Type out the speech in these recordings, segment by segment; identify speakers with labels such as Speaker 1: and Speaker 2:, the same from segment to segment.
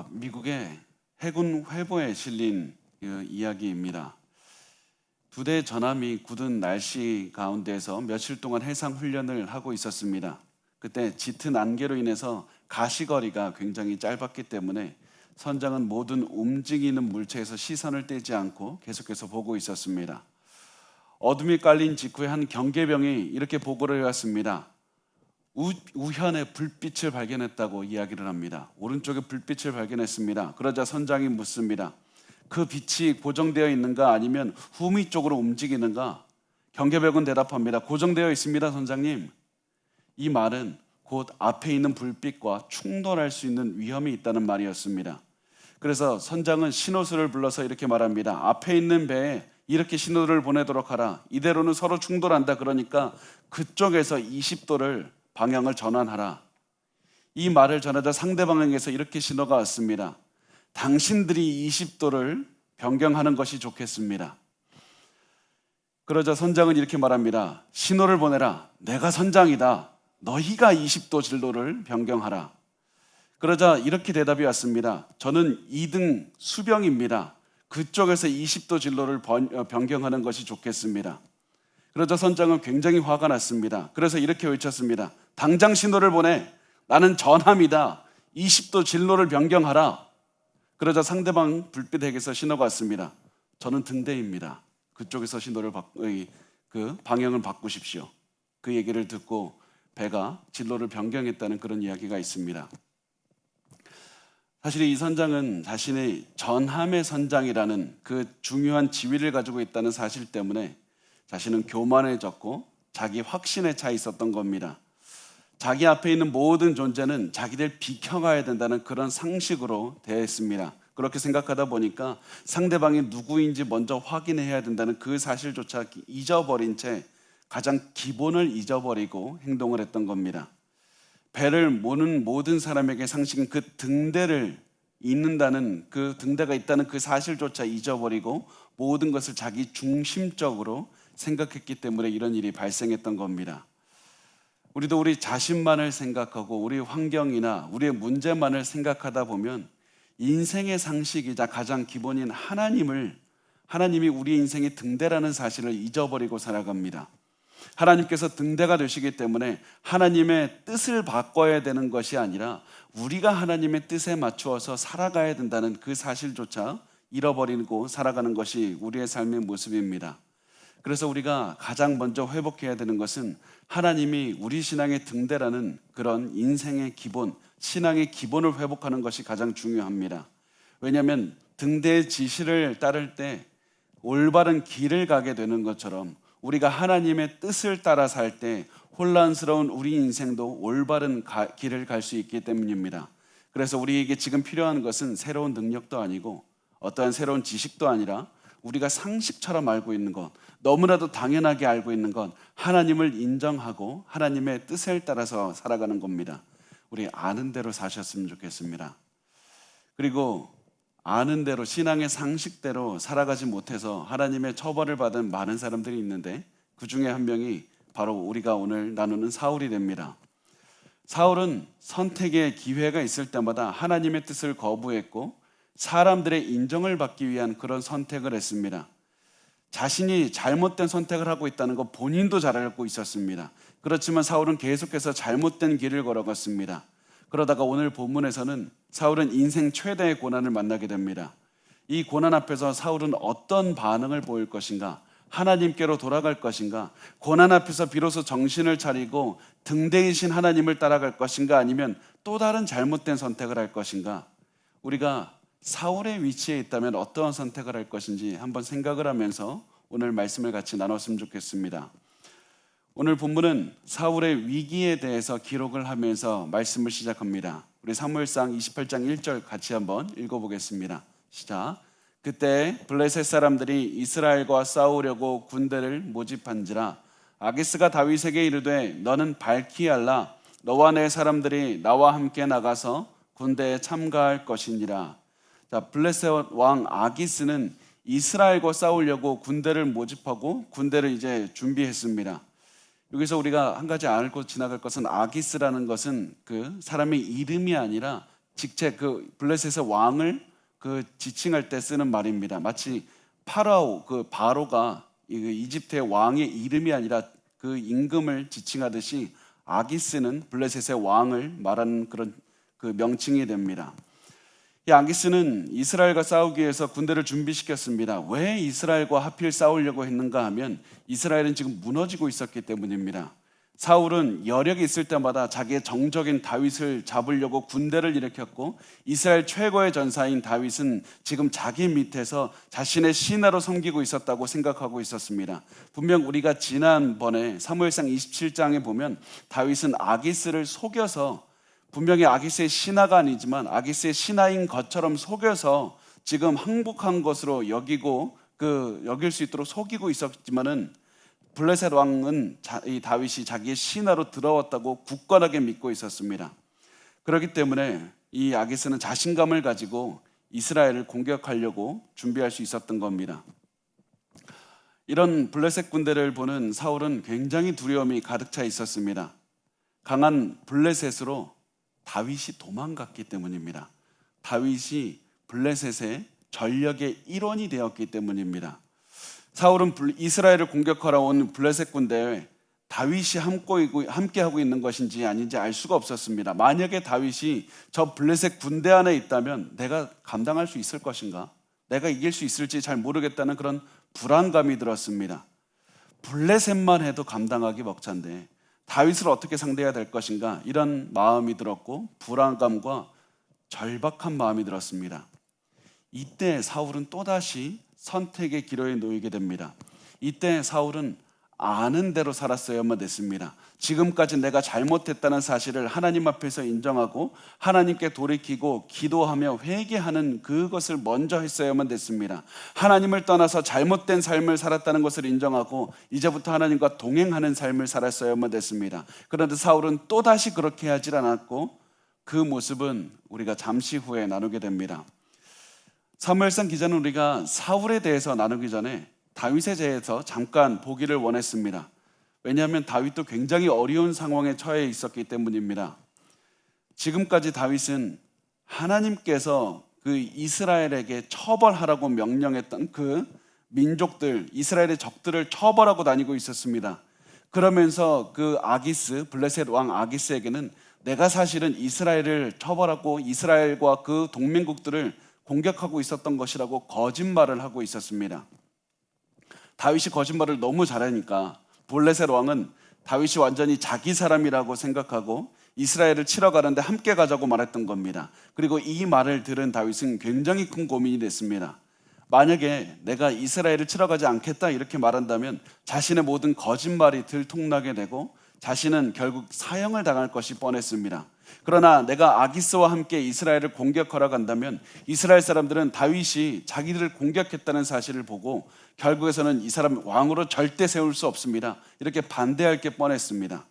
Speaker 1: 미국의 해군 회보에 실린 이야기입니다. 두 대 전함이 굳은 날씨 가운데서 며칠 동안 해상 훈련을 하고 있었습니다. 그때 짙은 안개로 인해서 가시거리가 굉장히 짧았기 때문에 선장은 모든 움직이는 물체에서 시선을 떼지 않고 계속해서 보고 있었습니다. 어둠이 깔린 직후에 한 경계병이 이렇게 보고를 해왔습니다. 우현에 불빛을 발견했다고 이야기를 합니다. 오른쪽에 불빛을 발견했습니다. 그러자 선장이 묻습니다. 그 빛이 고정되어 있는가 아니면 후미 쪽으로 움직이는가? 경계병은 대답합니다. 고정되어 있습니다, 선장님. 이 말은 곧 앞에 있는 불빛과 충돌할 수 있는 위험이 있다는 말이었습니다. 그래서 선장은 신호수를 불러서 이렇게 말합니다. 앞에 있는 배에 이렇게 신호를 보내도록 하라. 이대로는 서로 충돌한다. 그러니까 그쪽에서 20도를 방향을 전환하라. 이 말을 전하자 상대방에게서 이렇게 신호가 왔습니다. 당신들이 20도를 변경하는 것이 좋겠습니다. 그러자 선장은 이렇게 말합니다. 신호를 보내라. 내가 선장이다. 너희가 20도 진로를 변경하라. 그러자 이렇게 대답이 왔습니다. 저는 2등 수병입니다. 그쪽에서 20도 진로를 변경하는 것이 좋겠습니다. 그러자 선장은 굉장히 화가 났습니다. 그래서 이렇게 외쳤습니다. 당장 신호를 보내. 나는 전함이다. 20도 진로를 변경하라. 그러자 상대방 불빛에게서 신호가 왔습니다. 저는 등대입니다. 그쪽에서 신호를 방향을 바꾸십시오. 그 얘기를 듣고 배가 진로를 변경했다는 그런 이야기가 있습니다. 사실 이 선장은 자신의 전함의 선장이라는 그 중요한 지위를 가지고 있다는 사실 때문에 자신은 교만해졌고 자기 확신에 차 있었던 겁니다. 자기 앞에 있는 모든 존재는 자기를 비켜가야 된다는 그런 상식으로 대했습니다. 그렇게 생각하다 보니까 상대방이 누구인지 먼저 확인해야 된다는 그 사실조차 잊어버린 채 가장 기본을 잊어버리고 행동을 했던 겁니다. 배를 모는 모든 사람에게 상식은 그 등대를 잇는다는 그 등대가 있다는 그 사실조차 잊어버리고 모든 것을 자기 중심적으로 생각했기 때문에 이런 일이 발생했던 겁니다. 우리도 우리 자신만을 생각하고 우리 환경이나 우리의 문제만을 생각하다 보면 인생의 상식이자 가장 기본인 하나님이 우리 인생의 등대라는 사실을 잊어버리고 살아갑니다. 하나님께서 등대가 되시기 때문에 하나님의 뜻을 바꿔야 되는 것이 아니라 우리가 하나님의 뜻에 맞추어서 살아가야 된다는 그 사실조차 잃어버리고 살아가는 것이 우리의 삶의 모습입니다. 그래서 우리가 가장 먼저 회복해야 되는 것은 하나님이 우리 신앙의 등대라는 그런 인생의 기본, 신앙의 기본을 회복하는 것이 가장 중요합니다. 왜냐하면 등대의 지시를 따를 때 올바른 길을 가게 되는 것처럼 우리가 하나님의 뜻을 따라 살 때 혼란스러운 우리 인생도 올바른 길을 갈 수 있기 때문입니다. 그래서 우리에게 지금 필요한 것은 새로운 능력도 아니고 어떠한 새로운 지식도 아니라 우리가 상식처럼 알고 있는 것, 너무나도 당연하게 알고 있는 것, 하나님을 인정하고 하나님의 뜻을 따라서 살아가는 겁니다. 우리 아는 대로 사셨으면 좋겠습니다. 그리고 아는 대로 신앙의 상식대로 살아가지 못해서 하나님의 처벌을 받은 많은 사람들이 있는데 그 중에 한 명이 바로 우리가 오늘 나누는 사울이 됩니다. 사울은 선택의 기회가 있을 때마다 하나님의 뜻을 거부했고 사람들의 인정을 받기 위한 그런 선택을 했습니다. 자신이 잘못된 선택을 하고 있다는 것 본인도 잘 알고 있었습니다. 그렇지만 사울은 계속해서 잘못된 길을 걸어갔습니다. 그러다가 오늘 본문에서는 사울은 인생 최대의 고난을 만나게 됩니다. 이 고난 앞에서 사울은 어떤 반응을 보일 것인가? 하나님께로 돌아갈 것인가? 고난 앞에서 비로소 정신을 차리고 등대이신 하나님을 따라갈 것인가? 아니면 또 다른 잘못된 선택을 할 것인가? 우리가 사울의 위치에 있다면 어떠한 선택을 할 것인지 한번 생각을 하면서 오늘 말씀을 같이 나눴으면 좋겠습니다. 오늘 본문은 사울의 위기에 대해서 기록을 하면서 말씀을 시작합니다. 우리 사무엘상 28장 1절 같이 한번 읽어보겠습니다. 시작. 그때 블레셋 사람들이 이스라엘과 싸우려고 군대를 모집한지라 아기스가 다윗에게 이르되 너는 밝히 알라 너와 내 사람들이 나와 함께 나가서 군대에 참가할 것이니라. 자, 블레셋 왕 아기스는 이스라엘과 싸우려고 군대를 모집하고 군대를 이제 준비했습니다. 여기서 우리가 한 가지 알고 지나갈 것은 아기스라는 것은 그 사람의 이름이 아니라 직책 그 블레셋의 왕을 그 지칭할 때 쓰는 말입니다. 마치 파라오 그 바로가 이집트의 왕의 이름이 아니라 그 임금을 지칭하듯이 아기스는 블레셋의 왕을 말하는 그런 그 명칭이 됩니다. 이 아기스는 이스라엘과 싸우기 위해서 군대를 준비시켰습니다. 왜 이스라엘과 하필 싸우려고 했는가 하면 이스라엘은 지금 무너지고 있었기 때문입니다. 사울은 여력이 있을 때마다 자기의 정적인 다윗을 잡으려고 군대를 일으켰고 이스라엘 최고의 전사인 다윗은 지금 자기 밑에서 자신의 신하로 섬기고 있었다고 생각하고 있었습니다. 분명 우리가 지난번에 사무엘상 27장에 보면 다윗은 아기스를 속여서 분명히 아기스의 신하가 아니지만 아기스의 신하인 것처럼 속여서 지금 항복한 것으로 여길 수 있도록 속이고 있었지만은 블레셋 왕은 이 다윗이 자기의 신하로 들어왔다고 굳건하게 믿고 있었습니다. 그렇기 때문에 이 아기스는 자신감을 가지고 이스라엘을 공격하려고 준비할 수 있었던 겁니다. 이런 블레셋 군대를 보는 사울은 굉장히 두려움이 가득 차 있었습니다. 강한 블레셋으로 다윗이 도망갔기 때문입니다. 다윗이 블레셋의 전력의 일원이 되었기 때문입니다. 사울은 이스라엘을 공격하러 온 블레셋 군대에 다윗이 함께하고 있는 것인지 아닌지 알 수가 없었습니다. 만약에 다윗이 저 블레셋 군대 안에 있다면 내가 감당할 수 있을 것인가? 내가 이길 수 있을지 잘 모르겠다는 그런 불안감이 들었습니다. 블레셋만 해도 감당하기 벅찬데 다윗을 어떻게 상대해야 될 것인가? 이런 마음이 들었고 불안감과 절박한 마음이 들었습니다. 이때 사울은 또다시 선택의 기로에 놓이게 됩니다. 이때 사울은 아는 대로 살았어야만 됐습니다. 지금까지 내가 잘못했다는 사실을 하나님 앞에서 인정하고 하나님께 돌이키고 기도하며 회개하는 그것을 먼저 했어야만 됐습니다. 하나님을 떠나서 잘못된 삶을 살았다는 것을 인정하고 이제부터 하나님과 동행하는 삶을 살았어야만 됐습니다. 그런데 사울은 또다시 그렇게 하질 않았고 그 모습은 우리가 잠시 후에 나누게 됩니다. 사무엘상 기자는 우리가 사울에 대해서 나누기 전에 다윗에 대해서 잠깐 보기를 원했습니다. 왜냐하면 다윗도 굉장히 어려운 상황에 처해 있었기 때문입니다. 지금까지 다윗은 하나님께서 그 이스라엘에게 처벌하라고 명령했던 그 민족들, 이스라엘의 적들을 처벌하고 다니고 있었습니다. 그러면서 그 아기스, 블레셋 왕 아기스에게는 내가 사실은 이스라엘을 처벌하고 이스라엘과 그 동맹국들을 공격하고 있었던 것이라고 거짓말을 하고 있었습니다. 다윗이 거짓말을 너무 잘하니까 블레셋 왕은 다윗이 완전히 자기 사람이라고 생각하고 이스라엘을 치러 가는데 함께 가자고 말했던 겁니다. 그리고 이 말을 들은 다윗은 굉장히 큰 고민이 됐습니다. 만약에 내가 이스라엘을 치러 가지 않겠다 이렇게 말한다면 자신의 모든 거짓말이 들통나게 되고 자신은 결국 사형을 당할 것이 뻔했습니다. 그러나 내가 아기스와 함께 이스라엘을 공격하러 간다면 이스라엘 사람들은 다윗이 자기들을 공격했다는 사실을 보고 결국에서는 이 사람 왕으로 절대 세울 수 없습니다. 이렇게 반대할 게 뻔했습니다.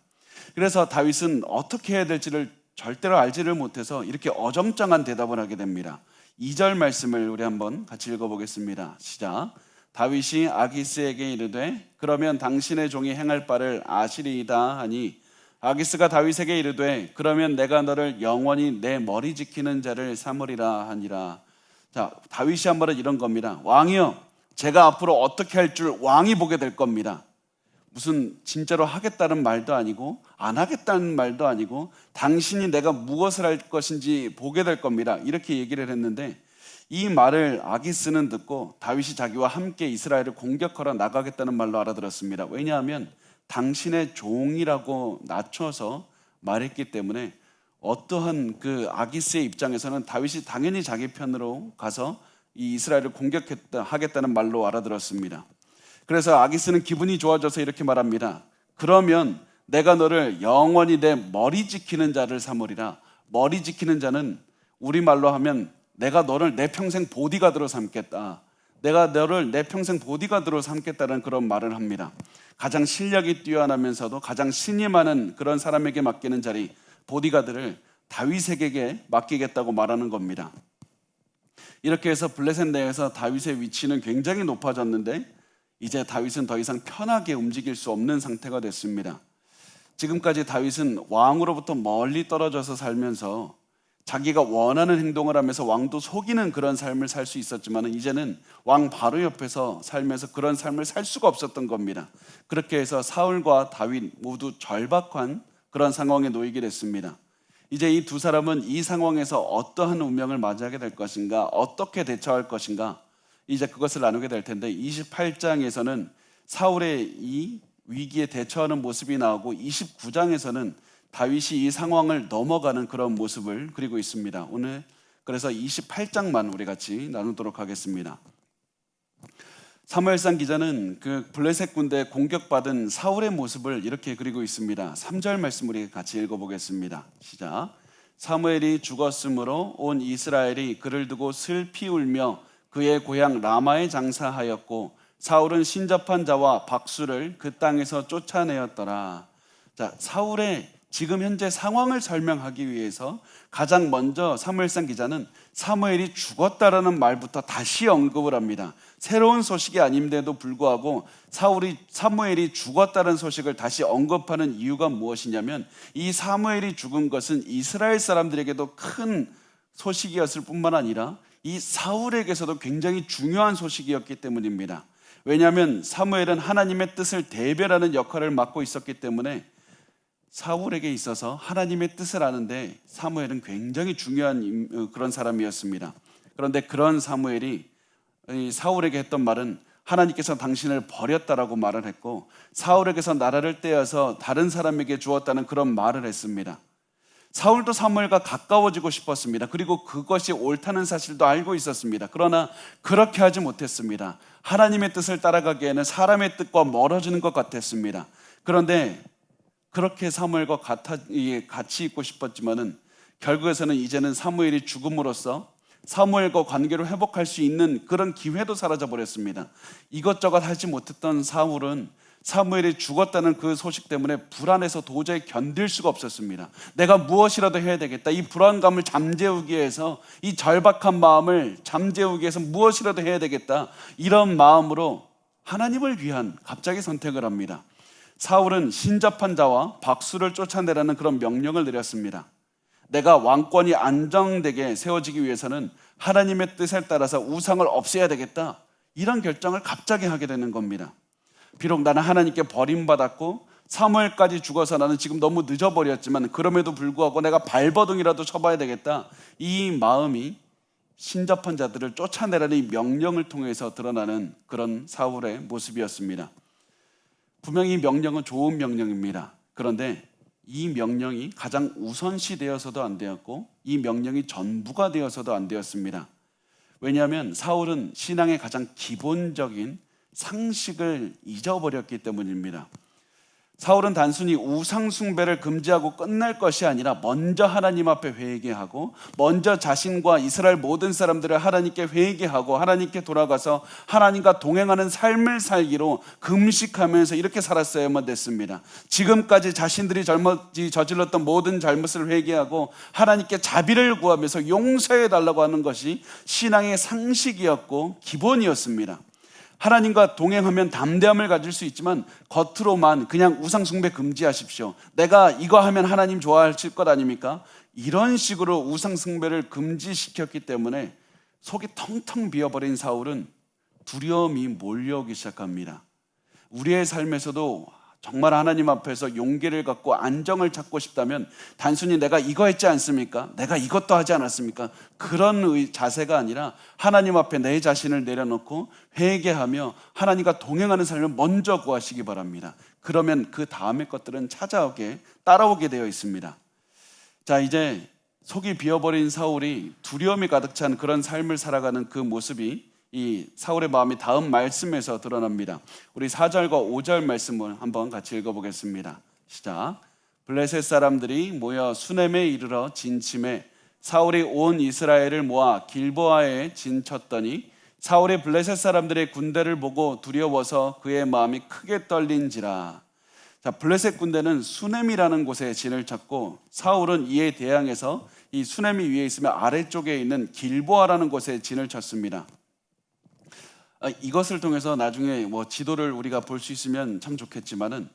Speaker 1: 그래서 다윗은 어떻게 해야 될지를 절대로 알지를 못해서 이렇게 어정쩡한 대답을 하게 됩니다. 2절 말씀을 우리 한번 같이 읽어보겠습니다. 시작. 다윗이 아기스에게 이르되 그러면 당신의 종이 행할 바를 아시리이다 하니 아기스가 다윗에게 이르되 그러면 내가 너를 영원히 내 머리 지키는 자를 삼으리라 하니라. 자, 다윗이 한 말은 이런 겁니다. 왕이여, 제가 앞으로 어떻게 할 줄 왕이 보게 될 겁니다. 무슨 진짜로 하겠다는 말도 아니고 안 하겠다는 말도 아니고 당신이 내가 무엇을 할 것인지 보게 될 겁니다. 이렇게 얘기를 했는데 이 말을 아기스는 듣고 다윗이 자기와 함께 이스라엘을 공격하러 나가겠다는 말로 알아들었습니다. 왜냐하면 당신의 종이라고 낮춰서 말했기 때문에 어떠한 그 아기스의 입장에서는 다윗이 당연히 자기 편으로 가서 이 이스라엘을 하겠다는 말로 알아들었습니다. 그래서 아기스는 기분이 좋아져서 이렇게 말합니다. 그러면 내가 너를 영원히 내 머리 지키는 자를 삼으리라. 머리 지키는 자는 우리말로 하면 내가 너를 내 평생 보디가드로 삼겠다. 내가 너를 내 평생 보디가드로 삼겠다는 그런 말을 합니다. 가장 실력이 뛰어나면서도 가장 신이 많은 그런 사람에게 맡기는 자리, 보디가드를 다윗에게 맡기겠다고 말하는 겁니다. 이렇게 해서 블레셋 내에서 다윗의 위치는 굉장히 높아졌는데 이제 다윗은 더 이상 편하게 움직일 수 없는 상태가 됐습니다. 지금까지 다윗은 왕으로부터 멀리 떨어져서 살면서 자기가 원하는 행동을 하면서 왕도 속이는 그런 삶을 살 수 있었지만 이제는 왕 바로 옆에서 살면서 그런 삶을 살 수가 없었던 겁니다. 그렇게 해서 사울과 다윗 모두 절박한 그런 상황에 놓이게 됐습니다. 이제 이 두 사람은 이 상황에서 어떠한 운명을 맞이하게 될 것인가, 어떻게 대처할 것인가, 이제 그것을 나누게 될 텐데 28장에서는 사울의 이 위기에 대처하는 모습이 나오고 29장에서는 다윗이 이 상황을 넘어가는 그런 모습을 그리고 있습니다. 오늘 그래서 28장만 우리 같이 나누도록 하겠습니다. 사무엘상 기자는 그 블레셋 군대에 공격받은 사울의 모습을 이렇게 그리고 있습니다. 3절 말씀 우리 같이 읽어보겠습니다. 시작. 사무엘이 죽었으므로 온 이스라엘이 그를 두고 슬피 울며 그의 고향 라마에 장사하였고 사울은 신접한 자와 박수를 그 땅에서 쫓아내었더라. 자, 사울의 지금 현재 상황을 설명하기 위해서 가장 먼저 사무엘상 기자는 사무엘이 죽었다라는 말부터 다시 언급을 합니다. 새로운 소식이 아닌데도 불구하고 사무엘이 죽었다는 소식을 다시 언급하는 이유가 무엇이냐면 이 사무엘이 죽은 것은 이스라엘 사람들에게도 큰 소식이었을 뿐만 아니라 이 사울에게서도 굉장히 중요한 소식이었기 때문입니다. 왜냐하면 사무엘은 하나님의 뜻을 대변하는 역할을 맡고 있었기 때문에 사울에게 있어서 하나님의 뜻을 아는데 사무엘은 굉장히 중요한 그런 사람이었습니다. 그런데 그런 사무엘이 사울에게 했던 말은 하나님께서 당신을 버렸다라고 말을 했고 사울에게서 나라를 떼어서 다른 사람에게 주었다는 그런 말을 했습니다. 사울도 사무엘과 가까워지고 싶었습니다. 그리고 그것이 옳다는 사실도 알고 있었습니다. 그러나 그렇게 하지 못했습니다. 하나님의 뜻을 따라가기에는 사람의 뜻과 멀어지는 것 같았습니다. 그런데 그렇게 사무엘과 같이 있고 싶었지만은 결국에서는 이제는 사무엘이 죽음으로써 사무엘과 관계를 회복할 수 있는 그런 기회도 사라져 버렸습니다. 이것저것 하지 못했던 사울은 사무엘이 죽었다는 그 소식 때문에 불안해서 도저히 견딜 수가 없었습니다. 내가 무엇이라도 해야 되겠다. 이 불안감을 잠재우기 위해서, 이 절박한 마음을 잠재우기 위해서 무엇이라도 해야 되겠다. 이런 마음으로 하나님을 위한 갑자기 선택을 합니다. 사울은 신접한 자와 박수를 쫓아내라는 그런 명령을 내렸습니다. 내가 왕권이 안정되게 세워지기 위해서는 하나님의 뜻에 따라서 우상을 없애야 되겠다. 이런 결정을 갑자기 하게 되는 겁니다. 비록 나는 하나님께 버림받았고 사무엘까지 죽어서 나는 지금 너무 늦어버렸지만 그럼에도 불구하고 내가 발버둥이라도 쳐봐야 되겠다. 이 마음이 신접한 자들을 쫓아내라는 이 명령을 통해서 드러나는 그런 사울의 모습이었습니다. 분명히 이 명령은 좋은 명령입니다. 그런데 이 명령이 가장 우선시 되어서도 안 되었고 이 명령이 전부가 되어서도 안 되었습니다. 왜냐하면 사울은 신앙의 가장 기본적인 상식을 잊어버렸기 때문입니다. 사울은 단순히 우상 숭배를 금지하고 끝날 것이 아니라 먼저 하나님 앞에 회개하고 먼저 자신과 이스라엘 모든 사람들을 하나님께 회개하고 하나님께 돌아가서 하나님과 동행하는 삶을 살기로 금식하면서 이렇게 살았어야만 됐습니다. 지금까지 자신들이 저질렀던 모든 잘못을 회개하고 하나님께 자비를 구하면서 용서해 달라고 하는 것이 신앙의 상식이었고 기본이었습니다. 하나님과 동행하면 담대함을 가질 수 있지만 겉으로만 그냥 우상숭배 금지하십시오. 내가 이거 하면 하나님 좋아하실 것 아닙니까? 이런 식으로 우상숭배를 금지시켰기 때문에 속이 텅텅 비어버린 사울은 두려움이 몰려오기 시작합니다. 우리의 삶에서도 정말 하나님 앞에서 용기를 갖고 안정을 찾고 싶다면 단순히 내가 이거 했지 않습니까? 내가 이것도 하지 않았습니까? 그런 자세가 아니라 하나님 앞에 내 자신을 내려놓고 회개하며 하나님과 동행하는 삶을 먼저 구하시기 바랍니다. 그러면 그 다음의 것들은 따라오게 되어 있습니다. 자, 이제 속이 비어버린 사울이 두려움이 가득 찬 그런 삶을 살아가는 그 모습이 이 사울의 마음이 다음 말씀에서 드러납니다. 우리 4절과 5절 말씀을 한번 같이 읽어보겠습니다. 시작. 블레셋 사람들이 모여 수넴에 이르러 진침해 사울이 온 이스라엘을 모아 길보아에 진쳤더니 사울이 블레셋 사람들의 군대를 보고 두려워서 그의 마음이 크게 떨린지라. 자, 블레셋 군대는 수넴이라는 곳에 진을 쳤고 사울은 이에 대항해서 이 수넴이 위에 있으면 아래쪽에 있는 길보아라는 곳에 진을 쳤습니다. 이것을 통해서 나중에 지도를 우리가 볼 수 있으면 참 좋겠지만은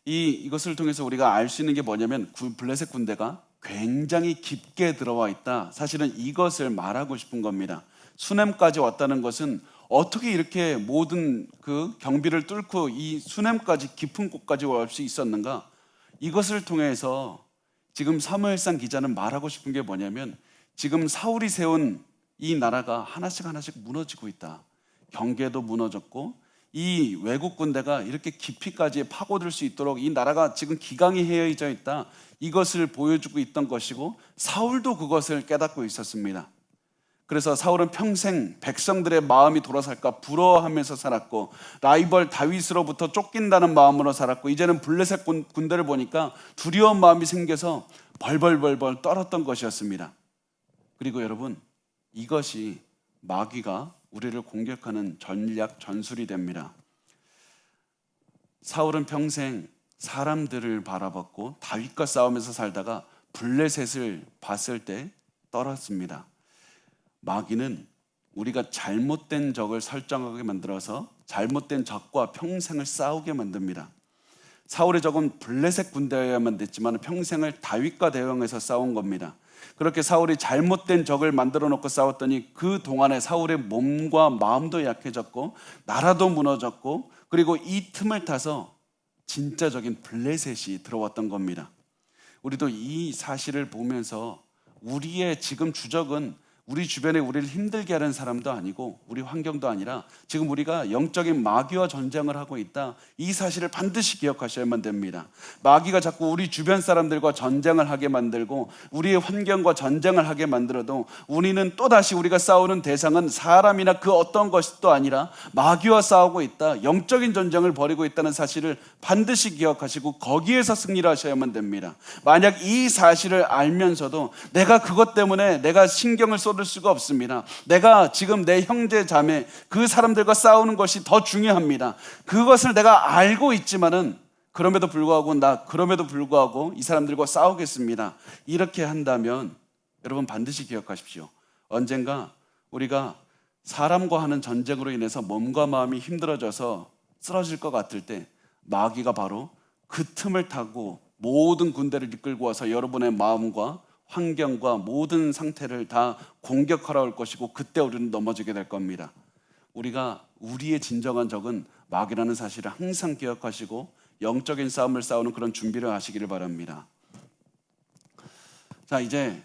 Speaker 1: 이것을 통해서 우리가 알 수 있는 게 뭐냐면 블레셋 군대가 굉장히 깊게 들어와 있다. 사실은 이것을 말하고 싶은 겁니다. 수넴까지 왔다는 것은 어떻게 이렇게 모든 그 경비를 뚫고 이 수넴까지 깊은 곳까지 올 수 있었는가? 이것을 통해서 지금 사무엘상 기자는 말하고 싶은 게 뭐냐면 지금 사울이 세운 이 나라가 하나씩 하나씩 무너지고 있다. 경계도 무너졌고 이 외국 군대가 이렇게 깊이까지 파고들 수 있도록 이 나라가 지금 기강이 헤어져 있다. 이것을 보여주고 있던 것이고 사울도 그것을 깨닫고 있었습니다. 그래서 사울은 평생 백성들의 마음이 돌아설까 부러워하면서 살았고 라이벌 다윗으로부터 쫓긴다는 마음으로 살았고 이제는 블레셋 군대를 보니까 두려운 마음이 생겨서 벌벌벌벌 떨었던 것이었습니다. 그리고 여러분, 이것이 마귀가 우리를 공격하는 전략 전술이 됩니다. 사울은 평생 사람들을 바라봤고 다윗과 싸우면서 살다가 블레셋을 봤을 때 떨었습니다. 마귀는 우리가 잘못된 적을 설정하게 만들어서 잘못된 적과 평생을 싸우게 만듭니다. 사울의 적은 블레셋 군대여야만 됐지만 평생을 다윗과 대응해서 싸운 겁니다. 그렇게 사울이 잘못된 적을 만들어 놓고 싸웠더니 그 동안에 사울의 몸과 마음도 약해졌고 나라도 무너졌고 그리고 이 틈을 타서 진짜적인 블레셋이 들어왔던 겁니다. 우리도 이 사실을 보면서 우리의 지금 주적은 우리 주변에 우리를 힘들게 하는 사람도 아니고 우리 환경도 아니라 지금 우리가 영적인 마귀와 전쟁을 하고 있다. 이 사실을 반드시 기억하셔야만 됩니다. 마귀가 자꾸 우리 주변 사람들과 전쟁을 하게 만들고 우리의 환경과 전쟁을 하게 만들어도 우리는 또다시 우리가 싸우는 대상은 사람이나 그 어떤 것도 아니라 마귀와 싸우고 있다. 영적인 전쟁을 벌이고 있다는 사실을 반드시 기억하시고 거기에서 승리를 하셔야만 됩니다. 만약 이 사실을 알면서도 내가 그것 때문에 내가 신경을 쏟을 수가 없습니다. 내가 지금 내 형제 자매 그 사람들과 싸우는 것이 더 중요합니다. 그것을 내가 알고 있지만은 그럼에도 불구하고 이 사람들과 싸우겠습니다. 이렇게 한다면 여러분 반드시 기억하십시오. 언젠가 우리가 사람과 하는 전쟁으로 인해서 몸과 마음이 힘들어져서 쓰러질 것 같을 때 마귀가 바로 그 틈을 타고 모든 군대를 이끌고 와서 여러분의 마음과 환경과 모든 상태를 다 공격하러 올 것이고 그때 우리는 넘어지게 될 겁니다. 우리가 우리의 진정한 적은 마귀라는 사실을 항상 기억하시고 영적인 싸움을 싸우는 그런 준비를 하시기를 바랍니다. 자, 이제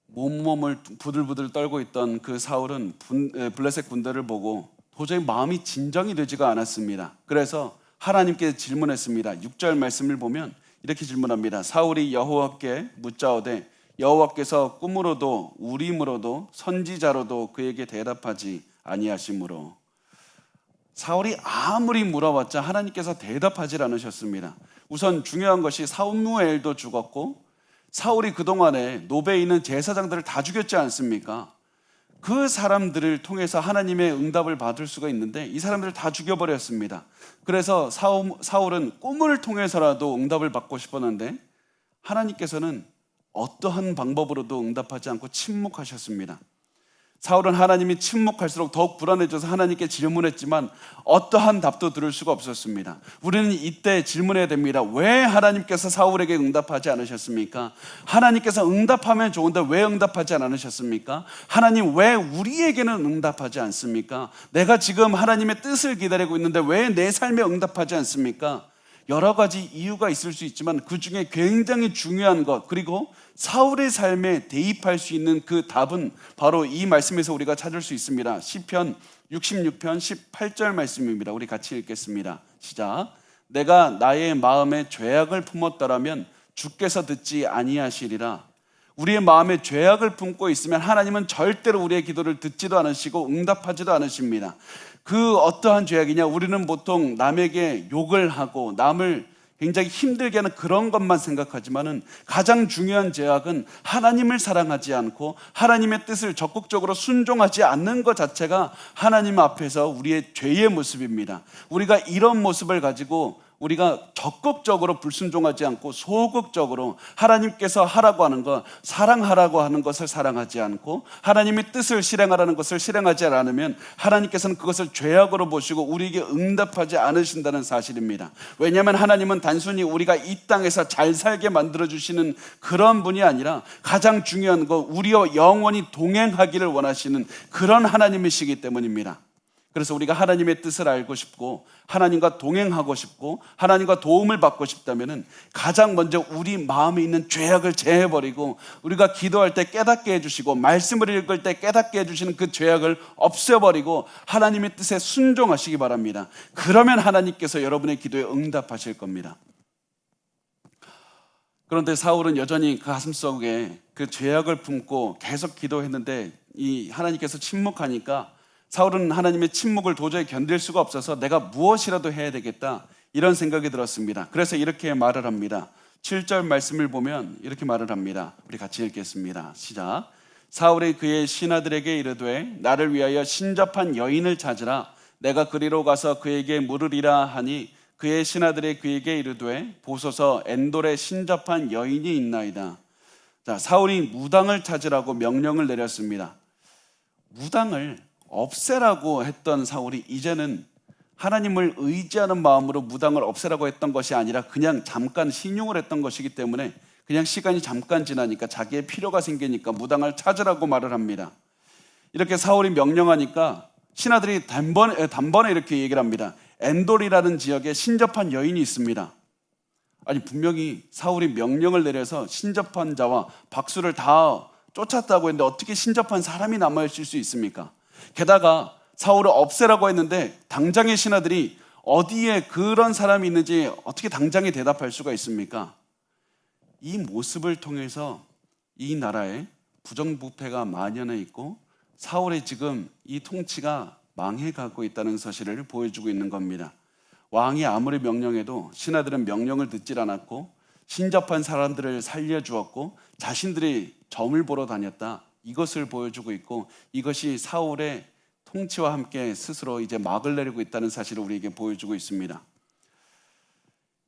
Speaker 1: 몸을 부들부들 떨고 있던 그 사울은 블레셋 군대를 보고 도저히 마음이 진정이 되지가 않았습니다. 그래서 하나님께 질문했습니다. 6절 말씀을 보면 이렇게 질문합니다. 사울이 여호와께 묻자오되 여호와께서 꿈으로도 우림으로도 선지자로도 그에게 대답하지 아니하시므로. 사울이 아무리 물어봤자 하나님께서 대답하지 않으셨습니다. 우선 중요한 것이 사무엘도 죽었고 사울이 그동안에 노베에 있는 제사장들을 다 죽였지 않습니까? 그 사람들을 통해서 하나님의 응답을 받을 수가 있는데 이 사람들을 다 죽여버렸습니다. 그래서 사울은 꿈을 통해서라도 응답을 받고 싶었는데 하나님께서는 어떠한 방법으로도 응답하지 않고 침묵하셨습니다. 사울은 하나님이 침묵할수록 더욱 불안해져서 하나님께 질문했지만 어떠한 답도 들을 수가 없었습니다. 우리는 이때 질문해야 됩니다. 왜 하나님께서 사울에게 응답하지 않으셨습니까? 하나님께서 응답하면 좋은데 왜 응답하지 않으셨습니까? 하나님 왜 우리에게는 응답하지 않습니까? 내가 지금 하나님의 뜻을 기다리고 있는데 왜 내 삶에 응답하지 않습니까? 여러 가지 이유가 있을 수 있지만 그 중에 굉장히 중요한 것, 그리고 사울의 삶에 대입할 수 있는 그 답은 바로 이 말씀에서 우리가 찾을 수 있습니다. 시편 66편 18절 말씀입니다. 우리 같이 읽겠습니다. 시작. 내가 나의 마음에 죄악을 품었더라면 주께서 듣지 아니하시리라. 우리의 마음에 죄악을 품고 있으면 하나님은 절대로 우리의 기도를 듣지도 않으시고 응답하지도 않으십니다. 그 어떠한 죄악이냐? 우리는 보통 남에게 욕을 하고 남을 굉장히 힘들게 하는 그런 것만 생각하지만은 가장 중요한 죄악은 하나님을 사랑하지 않고 하나님의 뜻을 적극적으로 순종하지 않는 것 자체가 하나님 앞에서 우리의 죄의 모습입니다. 우리가 이런 모습을 가지고 우리가 적극적으로 불순종하지 않고 소극적으로 하나님께서 하라고 하는 것, 사랑하라고 하는 것을 사랑하지 않고 하나님의 뜻을 실행하라는 것을 실행하지 않으면 하나님께서는 그것을 죄악으로 보시고 우리에게 응답하지 않으신다는 사실입니다. 왜냐하면 하나님은 단순히 우리가 이 땅에서 잘 살게 만들어주시는 그런 분이 아니라 가장 중요한 거, 우리와 영원히 동행하기를 원하시는 그런 하나님이시기 때문입니다. 그래서 우리가 하나님의 뜻을 알고 싶고 하나님과 동행하고 싶고 하나님과 도움을 받고 싶다면 가장 먼저 우리 마음에 있는 죄악을 제해버리고 우리가 기도할 때 깨닫게 해주시고 말씀을 읽을 때 깨닫게 해주시는 그 죄악을 없애버리고 하나님의 뜻에 순종하시기 바랍니다. 그러면 하나님께서 여러분의 기도에 응답하실 겁니다. 그런데 사울은 여전히 그 가슴속에 그 죄악을 품고 계속 기도했는데 이 하나님께서 침묵하니까 사울은 하나님의 침묵을 도저히 견딜 수가 없어서 내가 무엇이라도 해야 되겠다 이런 생각이 들었습니다. 그래서 이렇게 말을 합니다. 7절 말씀을 보면 이렇게 말을 합니다. 우리 같이 읽겠습니다. 시작. 사울이 그의 신하들에게 이르되 나를 위하여 신접한 여인을 찾으라. 내가 그리로 가서 그에게 물으리라 하니 그의 신하들이 그에게 이르되 보소서 엔돌에 신접한 여인이 있나이다. 자, 사울이 무당을 찾으라고 명령을 내렸습니다. 무당을 없애라고 했던 사울이 이제는 하나님을 의지하는 마음으로 무당을 없애라고 했던 것이 아니라 그냥 잠깐 신용을 했던 것이기 때문에 그냥 시간이 잠깐 지나니까 자기의 필요가 생기니까 무당을 찾으라고 말을 합니다. 이렇게 사울이 명령하니까 신하들이 단번에 이렇게 얘기를 합니다. 엔돌이라는 지역에 신접한 여인이 있습니다. 아니 분명히 사울이 명령을 내려서 신접한 자와 박수를 다 쫓았다고 했는데 어떻게 신접한 사람이 남아있을 수 있습니까? 게다가 사울을 없애라고 했는데 당장의 신하들이 어디에 그런 사람이 있는지 어떻게 당장에 대답할 수가 있습니까? 이 모습을 통해서 이 나라에 부정부패가 만연해 있고 사울의 지금 이 통치가 망해가고 있다는 사실을 보여주고 있는 겁니다. 왕이 아무리 명령해도 신하들은 명령을 듣질 않았고 신접한 사람들을 살려주었고 자신들이 점을 보러 다녔다. 이것을 보여주고 있고 이것이 사울의 통치와 함께 스스로 이제 막을 내리고 있다는 사실을 우리에게 보여주고 있습니다.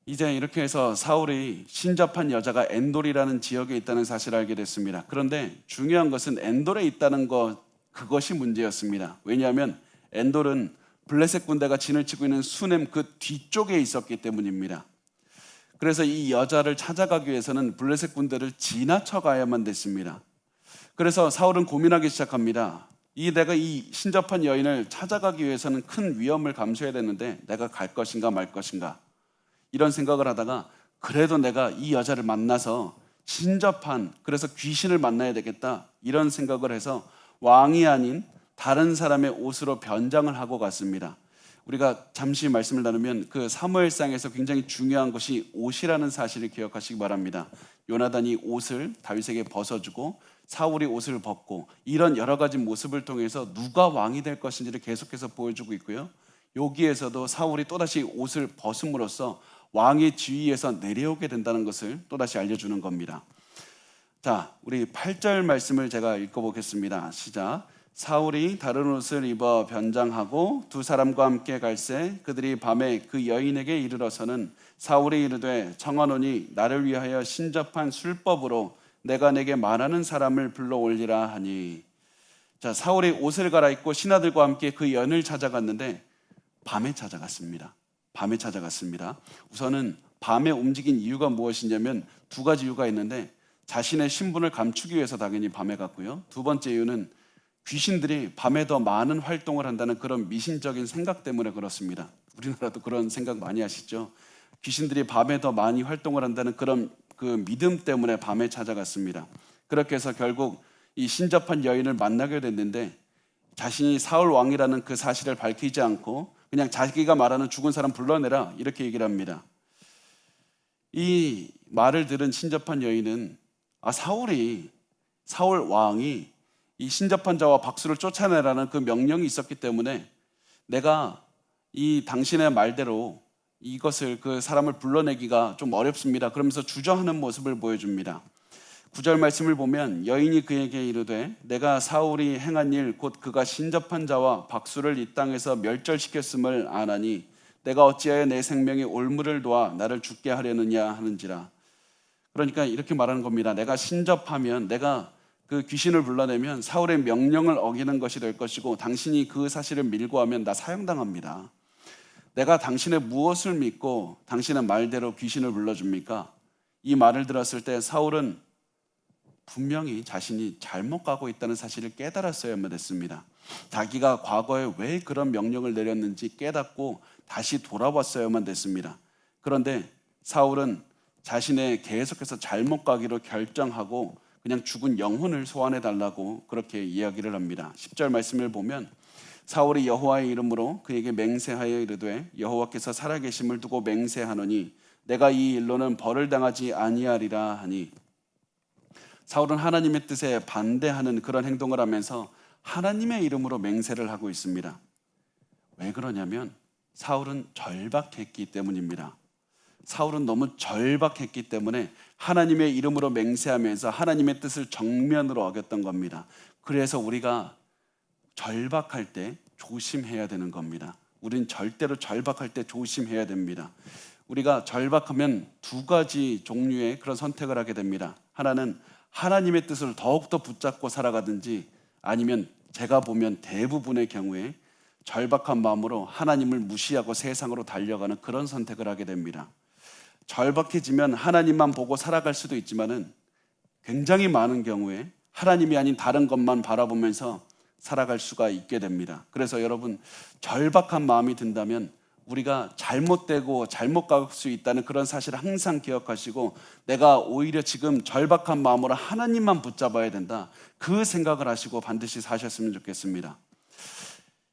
Speaker 1: 이제 이렇게 해서 사울이 신접한 여자가 엔돌이라는 지역에 있다는 사실을 알게 됐습니다. 그런데 중요한 것은 엔돌에 있다는 것, 그것이 문제였습니다. 왜냐하면 엔돌은 블레셋 군대가 진을 치고 있는 수넴 그 뒤쪽에 있었기 때문입니다. 그래서 이 여자를 찾아가기 위해서는 블레셋 군대를 지나쳐 가야만 됐습니다. 그래서 사울은 고민하기 시작합니다. 내가 이 신접한 여인을 찾아가기 위해서는 큰 위험을 감수해야 되는데 내가 갈 것인가 말 것인가 이런 생각을 하다가 그래도 내가 이 여자를 만나서 신접한, 그래서 귀신을 만나야 되겠다 이런 생각을 해서 왕이 아닌 다른 사람의 옷으로 변장을 하고 갔습니다. 우리가 잠시 말씀을 나누면 그 사무엘상에서 굉장히 중요한 것이 옷이라는 사실을 기억하시기 바랍니다. 요나단이 옷을 다윗에게 벗어주고 사울이 옷을 벗고 이런 여러 가지 모습을 통해서 누가 왕이 될 것인지를 계속해서 보여주고 있고요. 여기에서도 사울이 또다시 옷을 벗음으로써 왕의 지위에서 내려오게 된다는 것을 또다시 알려주는 겁니다. 자, 우리 8절 말씀을 제가 읽어보겠습니다. 시작. 사울이 다른 옷을 입어 변장하고 두 사람과 함께 갈새 그들이 밤에 그 여인에게 이르러서는 사울이 이르되 청하노니 나를 위하여 신접한 술법으로 내가 내게 말하는 사람을 불러올리라 하니. 자, 사울이 옷을 갈아입고 신하들과 함께 그 여인을 찾아갔는데 밤에 찾아갔습니다. 밤에 찾아갔습니다. 우선은 밤에 움직인 이유가 무엇이냐면 두 가지 이유가 있는데 자신의 신분을 감추기 위해서 당연히 밤에 갔고요. 두 번째 이유는 귀신들이 밤에 더 많은 활동을 한다는 그런 미신적인 생각 때문에 그렇습니다. 우리나라도 그런 생각 많이 하시죠? 귀신들이 밤에 더 많이 활동을 한다는 그런 그 믿음 때문에 밤에 찾아갔습니다. 그렇게 해서 결국 이 신접한 여인을 만나게 됐는데 자신이 사울 왕이라는 그 사실을 밝히지 않고 그냥 자기가 말하는 죽은 사람 불러내라 이렇게 얘기를 합니다. 이 말을 들은 신접한 여인은 사울 왕이 이 신접한 자와 박수를 쫓아내라는 그 명령이 있었기 때문에 내가 이 당신의 말대로 이것을 그 사람을 불러내기가 좀 어렵습니다. 그러면서 주저하는 모습을 보여줍니다. 9절 말씀을 보면 여인이 그에게 이르되 내가 사울이 행한 일 곧 그가 신접한 자와 박수를 이 땅에서 멸절시켰음을 아나니 내가 어찌하여 내 생명의 올무를 놓아 나를 죽게 하려느냐 하는지라. 그러니까 이렇게 말하는 겁니다. 내가 신접하면, 내가 그 귀신을 불러내면 사울의 명령을 어기는 것이 될 것이고, 당신이 그 사실을 밀고 하면 나 사형당합니다. 내가 당신의 무엇을 믿고 당신의 말대로 귀신을 불러줍니까? 이 말을 들었을 때 사울은 분명히 자신이 잘못 가고 있다는 사실을 깨달았어야만 했습니다. 자기가 과거에 왜 그런 명령을 내렸는지 깨닫고 다시 돌아왔어야만 됐습니다. 그런데 사울은 자신의 계속해서 잘못 가기로 결정하고 그냥 죽은 영혼을 소환해 달라고 그렇게 이야기를 합니다. 10절 말씀을 보면 사울이 여호와의 이름으로 그에게 맹세하여 이르되 여호와께서 살아계심을 두고 맹세하노니 내가 이 일로는 벌을 당하지 아니하리라 하니, 사울은 하나님의 뜻에 반대하는 그런 행동을 하면서 하나님의 이름으로 맹세를 하고 있습니다. 왜 그러냐면 사울은 절박했기 때문입니다. 사울은 너무 절박했기 때문에 하나님의 이름으로 맹세하면서 하나님의 뜻을 정면으로 어겼던 겁니다. 그래서 우리가 절박할 때 조심해야 되는 겁니다. 우린 절대로 절박할 때 조심해야 됩니다. 우리가 절박하면 두 가지 종류의 그런 선택을 하게 됩니다. 하나는 하나님의 뜻을 더욱더 붙잡고 살아가든지, 아니면 제가 보면 대부분의 경우에 절박한 마음으로 하나님을 무시하고 세상으로 달려가는 그런 선택을 하게 됩니다. 절박해지면 하나님만 보고 살아갈 수도 있지만은 굉장히 많은 경우에 하나님이 아닌 다른 것만 바라보면서 살아갈 수가 있게 됩니다. 그래서 여러분, 절박한 마음이 든다면 우리가 잘못되고 잘못 갈 수 있다는 그런 사실을 항상 기억하시고, 내가 오히려 지금 절박한 마음으로 하나님만 붙잡아야 된다, 그 생각을 하시고 반드시 사셨으면 좋겠습니다.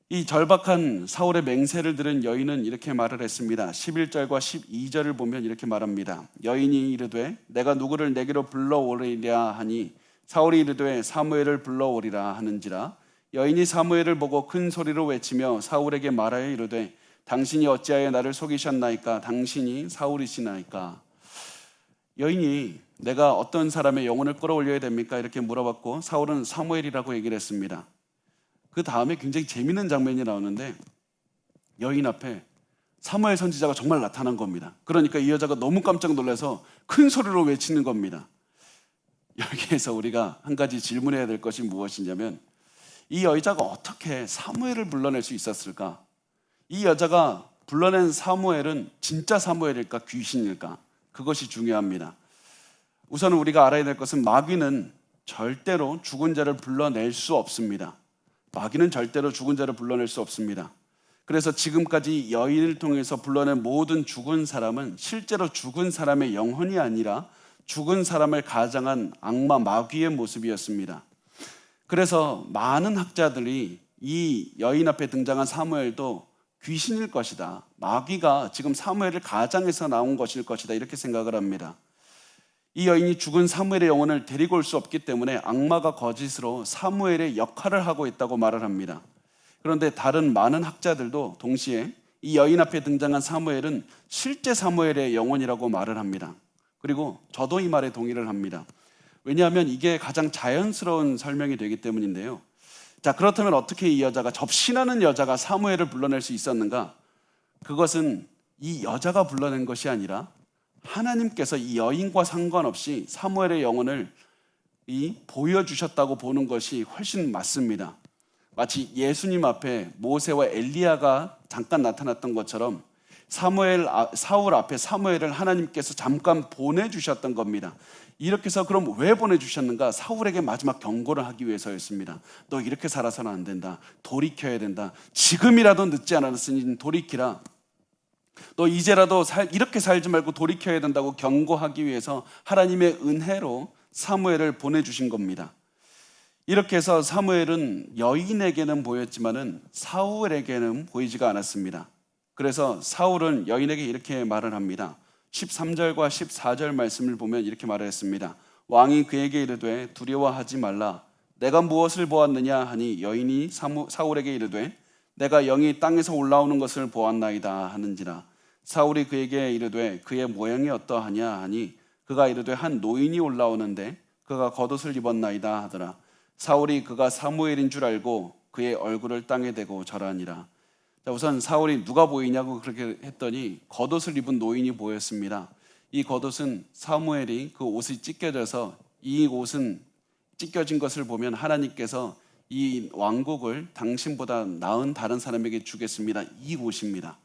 Speaker 1: 이 절박한 사울의 맹세를 들은 여인은 이렇게 말을 했습니다. 11절과 12절을 보면 이렇게 말합니다. 여인이 이르되 내가 누구를 내게로 불러오리랴 하니 사울이 이르되 사무엘을 불러오리라 하는지라. 여인이 사무엘을 보고 큰 소리로 외치며 사울에게 말하여 이르되 당신이 어찌하여 나를 속이셨나이까? 당신이 사울이시나이까? 여인이 내가 어떤 사람의 영혼을 끌어올려야 됩니까? 이렇게 물어봤고, 사울은 사무엘이라고 얘기를 했습니다. 그 다음에 굉장히 재미있는 장면이 나오는데, 여인 앞에 사무엘 선지자가 정말 나타난 겁니다. 그러니까 이 여자가 너무 깜짝 놀라서 큰 소리로 외치는 겁니다. 여기에서 우리가 한 가지 질문해야 될 것이 무엇이냐면, 이 여자가 어떻게 사무엘을 불러낼 수 있었을까? 이 여자가 불러낸 사무엘은 진짜 사무엘일까, 귀신일까? 그것이 중요합니다. 우선 우리가 알아야 될 것은 마귀는 절대로 죽은 자를 불러낼 수 없습니다. 마귀는 절대로 죽은 자를 불러낼 수 없습니다. 그래서 지금까지 여인을 통해서 불러낸 모든 죽은 사람은 실제로 죽은 사람의 영혼이 아니라 죽은 사람을 가장한 악마 마귀의 모습이었습니다. 그래서 많은 학자들이 이 여인 앞에 등장한 사무엘도 귀신일 것이다, 마귀가 지금 사무엘을 가장해서 나온 것일 것이다, 이렇게 생각을 합니다. 이 여인이 죽은 사무엘의 영혼을 데리고 올 수 없기 때문에 악마가 거짓으로 사무엘의 역할을 하고 있다고 말을 합니다. 그런데 다른 많은 학자들도 동시에 이 여인 앞에 등장한 사무엘은 실제 사무엘의 영혼이라고 말을 합니다. 그리고 저도 이 말에 동의를 합니다. 왜냐하면 이게 가장 자연스러운 설명이 되기 때문인데요. 자, 그렇다면 어떻게 이 여자가, 접신하는 여자가 사무엘을 불러낼 수 있었는가? 그것은 이 여자가 불러낸 것이 아니라 하나님께서 이 여인과 상관없이 사무엘의 영혼을 보여주셨다고 보는 것이 훨씬 맞습니다. 마치 예수님 앞에 모세와 엘리야가 잠깐 나타났던 것처럼 사울 앞에 사무엘을 하나님께서 잠깐 보내주셨던 겁니다. 이렇게 해서 그럼 왜 보내주셨는가? 사울에게 마지막 경고를 하기 위해서였습니다. 너 이렇게 살아서는 안 된다, 돌이켜야 된다, 지금이라도 늦지 않았으니 돌이키라, 너 이제라도 이렇게 살지 말고 돌이켜야 된다고 경고하기 위해서 하나님의 은혜로 사무엘을 보내주신 겁니다. 이렇게 해서 사무엘은 여인에게는 보였지만은 사울에게는 보이지가 않았습니다. 그래서 사울은 여인에게 이렇게 말을 합니다. 13절과 14절 말씀을 보면 이렇게 말을 했습니다. 왕이 그에게 이르되 두려워하지 말라, 내가 무엇을 보았느냐 하니 여인이 사울에게 이르되 내가 영이 땅에서 올라오는 것을 보았나이다 하는지라. 사울이 그에게 이르되 그의 모양이 어떠하냐 하니 그가 이르되 한 노인이 올라오는데 그가 겉옷을 입었나이다 하더라. 사울이 그가 사무엘인 줄 알고 그의 얼굴을 땅에 대고 절하니라. 자, 우선 사울이 누가 보이냐고 그렇게 했더니 겉옷을 입은 노인이 보였습니다. 이 겉옷은 사무엘이 그 옷이 찢겨져서 이 옷은 찢겨진 것을 보면 하나님께서 이 왕국을 당신보다 나은 다른 사람에게 주겠습니다. 이 옷입니다.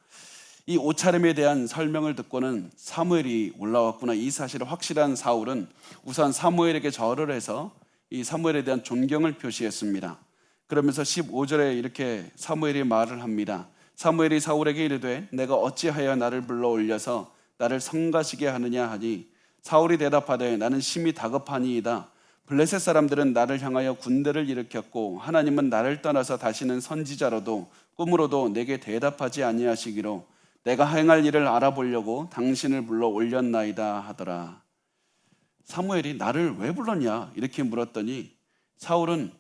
Speaker 1: 이 옷차림에 대한 설명을 듣고는 사무엘이 올라왔구나, 이 사실을 확실한 사울은 우선 사무엘에게 절을 해서 이 사무엘에 대한 존경을 표시했습니다. 그러면서 15절에 이렇게 사무엘이 말을 합니다. 사무엘이 사울에게 이르되 내가 어찌하여 나를 불러 올려서 나를 성가시게 하느냐 하니 사울이 대답하되 나는 심히 다급하니이다. 블레셋 사람들은 나를 향하여 군대를 일으켰고 하나님은 나를 떠나서 다시는 선지자로도 꿈으로도 내게 대답하지 아니하시기로 내가 행할 일을 알아보려고 당신을 불러 올렸나이다 하더라. 사무엘이 나를 왜 불렀냐 이렇게 물었더니 사울은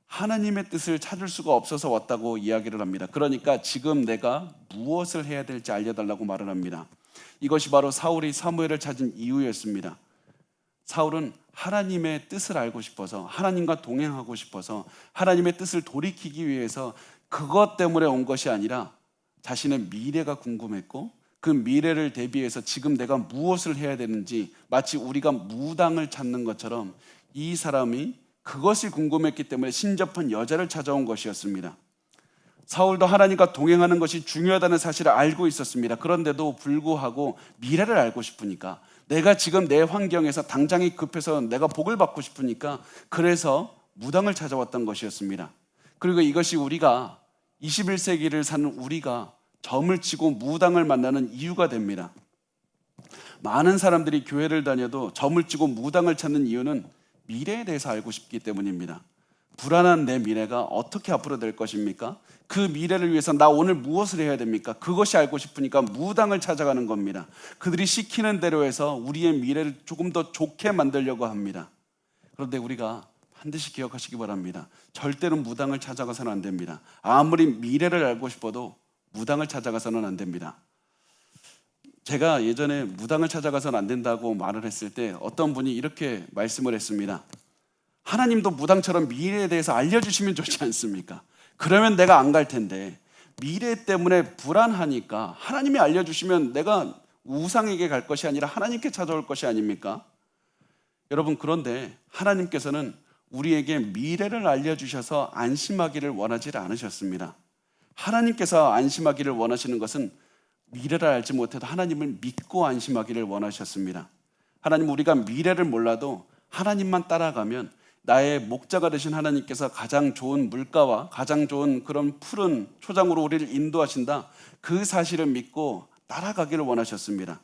Speaker 1: 하나님의 뜻을 찾을 수가 없어서 왔다고 이야기를 합니다. 그러니까 지금 내가 무엇을 해야 될지 알려달라고 말을 합니다. 이것이 바로 사울이 사무엘을 찾은 이유였습니다. 사울은 하나님의 뜻을 알고 싶어서, 하나님과 동행하고 싶어서, 하나님의 뜻을 돌이키기 위해서 그것 때문에 온 것이 아니라 자신의 미래가 궁금했고 그 미래를 대비해서 지금 내가 무엇을 해야 되는지, 마치 우리가 무당을 찾는 것처럼 이 사람이 그것이 궁금했기 때문에 신접한 여자를 찾아온 것이었습니다. 사울도 하나님과 동행하는 것이 중요하다는 사실을 알고 있었습니다. 그런데도 불구하고 미래를 알고 싶으니까, 내가 지금 내 환경에서 당장이 급해서 내가 복을 받고 싶으니까 그래서 무당을 찾아왔던 것이었습니다. 그리고 이것이 우리가 21세기를 사는 우리가 점을 치고 무당을 만나는 이유가 됩니다. 많은 사람들이 교회를 다녀도 점을 치고 무당을 찾는 이유는 미래에 대해서 알고 싶기 때문입니다. 불안한 내 미래가 어떻게 앞으로 될 것입니까? 그 미래를 위해서 나 오늘 무엇을 해야 됩니까? 그것이 알고 싶으니까 무당을 찾아가는 겁니다. 그들이 시키는 대로 해서 우리의 미래를 조금 더 좋게 만들려고 합니다. 그런데 우리가 반드시 기억하시기 바랍니다. 절대로 무당을 찾아가서는 안 됩니다. 아무리 미래를 알고 싶어도 무당을 찾아가서는 안 됩니다. 제가 예전에 무당을 찾아가서는 안 된다고 말을 했을 때 어떤 분이 이렇게 말씀을 했습니다. 하나님도 무당처럼 미래에 대해서 알려주시면 좋지 않습니까? 그러면 내가 안 갈 텐데 미래 때문에 불안하니까 하나님이 알려주시면 내가 우상에게 갈 것이 아니라 하나님께 찾아올 것이 아닙니까? 여러분, 그런데 하나님께서는 우리에게 미래를 알려주셔서 안심하기를 원하지 않으셨습니다. 하나님께서 안심하기를 원하시는 것은 미래를 알지 못해도 하나님을 믿고 안심하기를 원하셨습니다. 하나님, 우리가 미래를 몰라도 하나님만 따라가면 나의 목자가 되신 하나님께서 가장 좋은 물가와 가장 좋은 그런 푸른 초장으로 우리를 인도하신다, 그 사실을 믿고 따라가기를 원하셨습니다.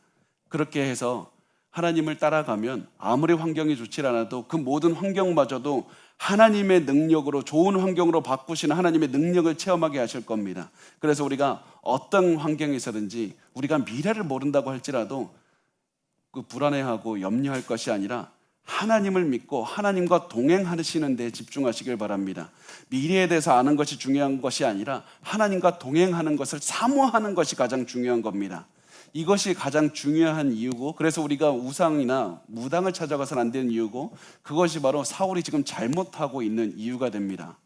Speaker 1: 그렇게 해서 하나님을 따라가면 아무리 환경이 좋지 않아도 그 모든 환경마저도 하나님의 능력으로, 좋은 환경으로 바꾸시는 하나님의 능력을 체험하게 하실 겁니다. 그래서 우리가 어떤 환경에서든지 우리가 미래를 모른다고 할지라도 그 불안해하고 염려할 것이 아니라 하나님을 믿고 하나님과 동행하시는 데 집중하시길 바랍니다. 미래에 대해서 아는 것이 중요한 것이 아니라 하나님과 동행하는 것을 사모하는 것이 가장 중요한 겁니다. 이것이 가장 중요한 이유고, 그래서 우리가 우상이나 무당을 찾아가서는 안 되는 이유고, 그것이 바로 사울이 지금 잘못하고 있는 이유가 됩니다.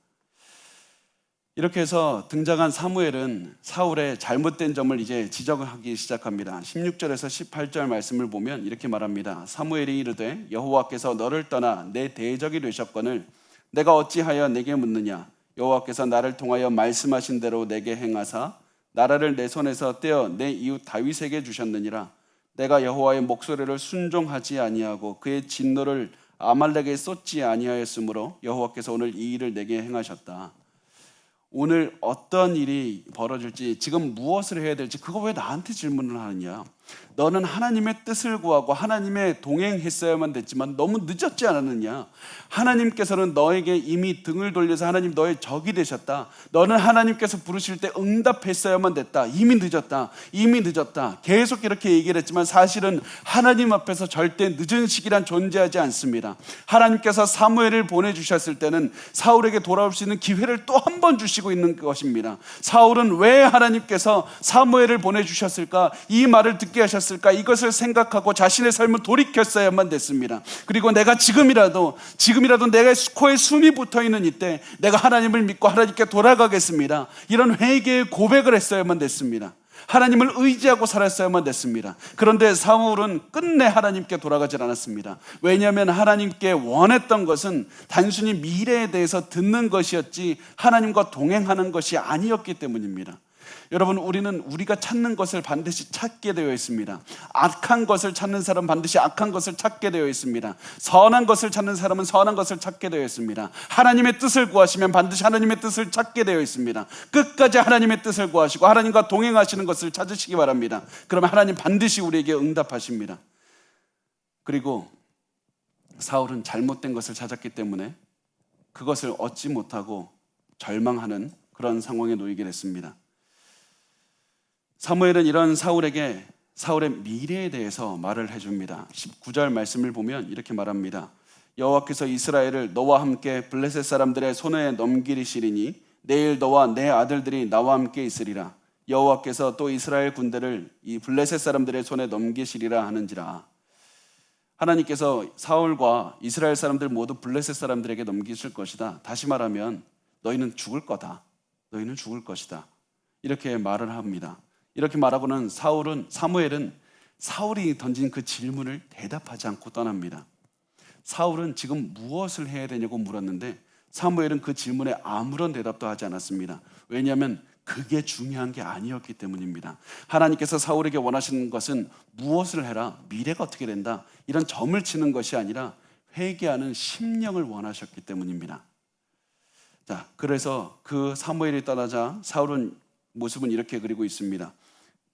Speaker 1: 이렇게 해서 등장한 사무엘은 사울의 잘못된 점을 이제 지적하기 시작합니다. 16절에서 18절 말씀을 보면 이렇게 말합니다. 사무엘이 이르되 여호와께서 너를 떠나 내 대적이 되셨거늘 내가 어찌하여 내게 묻느냐? 여호와께서 나를 통하여 말씀하신 대로 내게 행하사 나라를 내 손에서 떼어 내 이웃 다윗에게 주셨느니라. 내가 여호와의 목소리를 순종하지 아니하고 그의 진노를 아말렉에 쏟지 아니하였으므로 여호와께서 오늘 이 일을 내게 행하셨다. 오늘 어떤 일이 벌어질지, 지금 무엇을 해야 될지, 그거 왜 나한테 질문을 하느냐? 너는 하나님의 뜻을 구하고 하나님의 동행했어야만 됐지만 너무 늦었지 않았느냐? 하나님께서는 너에게 이미 등을 돌려서 하나님 너의 적이 되셨다. 너는 하나님께서 부르실 때 응답했어야만 됐다. 이미 늦었다. 이미 늦었다. 계속 이렇게 얘기를 했지만 사실은 하나님 앞에서 절대 늦은 시기란 존재하지 않습니다. 하나님께서 사무엘을 보내주셨을 때는 사울에게 돌아올 수 있는 기회를 또 한 번 주시고 있는 것입니다. 사울은 왜 하나님께서 사무엘을 보내주셨을까? 이 말을 듣게 어떻게 하셨을까? 이것을 생각하고 자신의 삶을 돌이켰어야만 됐습니다. 그리고 내가 지금이라도 내가 코에 숨이 붙어있는 이때 내가 하나님을 믿고 하나님께 돌아가겠습니다, 이런 회개의 고백을 했어야만 됐습니다. 하나님을 의지하고 살았어야만 됐습니다. 그런데 사울은 끝내 하나님께 돌아가질 않았습니다. 왜냐하면 하나님께 원했던 것은 단순히 미래에 대해서 듣는 것이었지 하나님과 동행하는 것이 아니었기 때문입니다. 여러분, 우리는 우리가 찾는 것을 반드시 찾게 되어 있습니다. 악한 것을 찾는 사람은 반드시 악한 것을 찾게 되어 있습니다. 선한 것을 찾는 사람은 선한 것을 찾게 되어 있습니다. 하나님의 뜻을 구하시면 반드시 하나님의 뜻을 찾게 되어 있습니다. 끝까지 하나님의 뜻을 구하시고 하나님과 동행하시는 것을 찾으시기 바랍니다. 그러면 하나님 반드시 우리에게 응답하십니다. 그리고 사울은 잘못된 것을 찾았기 때문에 그것을 얻지 못하고 절망하는 그런 상황에 놓이게 됐습니다. 사무엘은 이런 사울에게 사울의 미래에 대해서 말을 해줍니다. 19절 말씀을 보면 이렇게 말합니다. 여호와께서 이스라엘을 너와 함께 블레셋 사람들의 손에 넘기시리니 내일 너와 내 아들들이 나와 함께 있으리라. 여호와께서 또 이스라엘 군대를 이 블레셋 사람들의 손에 넘기시리라 하는지라. 하나님께서 사울과 이스라엘 사람들 모두 블레셋 사람들에게 넘기실 것이다. 다시 말하면 너희는 죽을 거다. 너희는 죽을 것이다. 이렇게 말을 합니다. 이렇게 말하고는 사무엘은 사울이 던진 그 질문을 대답하지 않고 떠납니다. 사울은 지금 무엇을 해야 되냐고 물었는데 사무엘은 그 질문에 아무런 대답도 하지 않았습니다. 왜냐하면 그게 중요한 게 아니었기 때문입니다. 하나님께서 사울에게 원하시는 것은 무엇을 해라, 미래가 어떻게 된다, 이런 점을 치는 것이 아니라 회개하는 심령을 원하셨기 때문입니다. 자, 그래서 그 사무엘이 떠나자 사울은 모습은 이렇게 그리고 있습니다.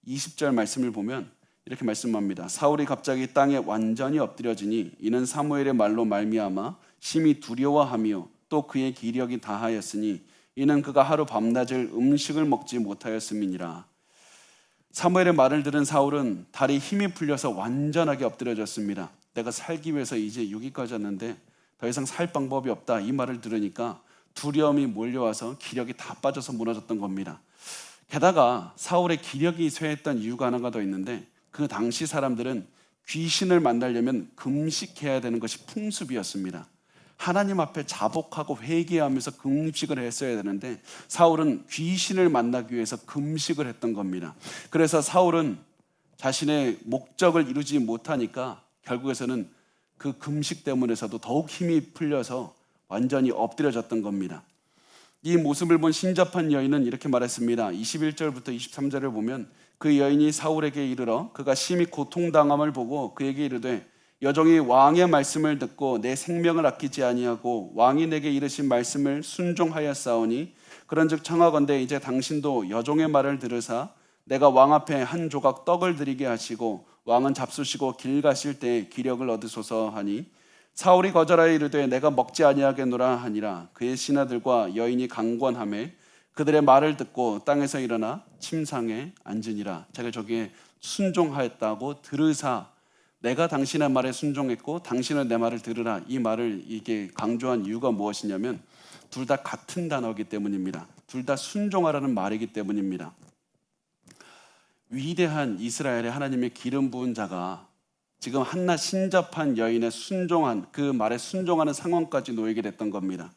Speaker 1: 20절 말씀을 보면 이렇게 말씀합니다. 사울이 갑자기 땅에 완전히 엎드려지니 이는 사무엘의 말로 말미암아 심히 두려워하며 또 그의 기력이 다하였으니 이는 그가 하루 밤낮을 음식을 먹지 못하였음이니라. 사무엘의 말을 들은 사울은 다리 힘이 풀려서 완전하게 엎드려졌습니다. 내가 살기 위해서 이제 여기까지 왔는데 더 이상 살 방법이 없다, 이 말을 들으니까 두려움이 몰려와서 기력이 다 빠져서 무너졌던 겁니다. 게다가 사울의 기력이 쇠했던 이유가 하나가 더 있는데 그 당시 사람들은 귀신을 만나려면 금식해야 되는 것이 풍습이었습니다. 하나님 앞에 자복하고 회개하면서 금식을 했어야 되는데 사울은 귀신을 만나기 위해서 금식을 했던 겁니다. 그래서 사울은 자신의 목적을 이루지 못하니까 결국에서는 그 금식 때문에서도 더욱 힘이 풀려서 완전히 엎드려졌던 겁니다. 이 모습을 본 신접한 여인은 이렇게 말했습니다. 21절부터 23절을 보면 그 여인이 사울에게 이르러 그가 심히 고통당함을 보고 그에게 이르되 여종이 왕의 말씀을 듣고 내 생명을 아끼지 아니하고 왕이 내게 이르신 말씀을 순종하였사오니 그런즉 청하건대 이제 당신도 여종의 말을 들으사 내가 왕 앞에 한 조각 떡을 드리게 하시고 왕은 잡수시고 길 가실 때 기력을 얻으소서 하니 사울이 거절하여 이르되 내가 먹지 아니하겠노라 하니라. 그의 신하들과 여인이 강권하매 그들의 말을 듣고 땅에서 일어나 침상에 앉으니라. 제가 저기에 순종하였다고 들으사 내가 당신의 말에 순종했고 당신은 내 말을 들으라, 이 말을 이게 강조한 이유가 무엇이냐면 둘 다 같은 단어이기 때문입니다. 둘 다 순종하라는 말이기 때문입니다. 위대한 이스라엘의 하나님의 기름 부은 자가 지금 한낱 신접한 여인의 순종한 그 말에 순종하는 상황까지 놓이게 됐던 겁니다.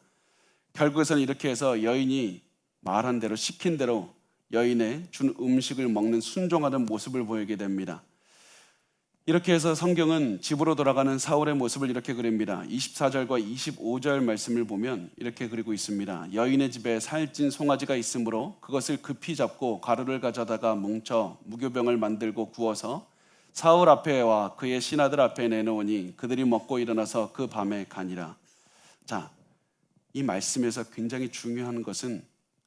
Speaker 1: 결국에서는 이렇게 해서 여인이 말한 대로 시킨 대로 여인의 준 음식을 먹는 순종하는 모습을 보이게 됩니다. 이렇게 해서 성경은 집으로 돌아가는 사울의 모습을 이렇게 그립니다. 24절과 25절 말씀을 보면 이렇게 그리고 있습니다. 여인의 집에 살찐 송아지가 있으므로 그것을 급히 잡고 가루를 가져다가 뭉쳐 무교병을 만들고 구워서 사울 앞에와 그의 신하들 앞에 내놓으니 그들이 먹고 일어나서 그 밤에 가니라. 자, 이 말씀에서 굉장히 중요한 것은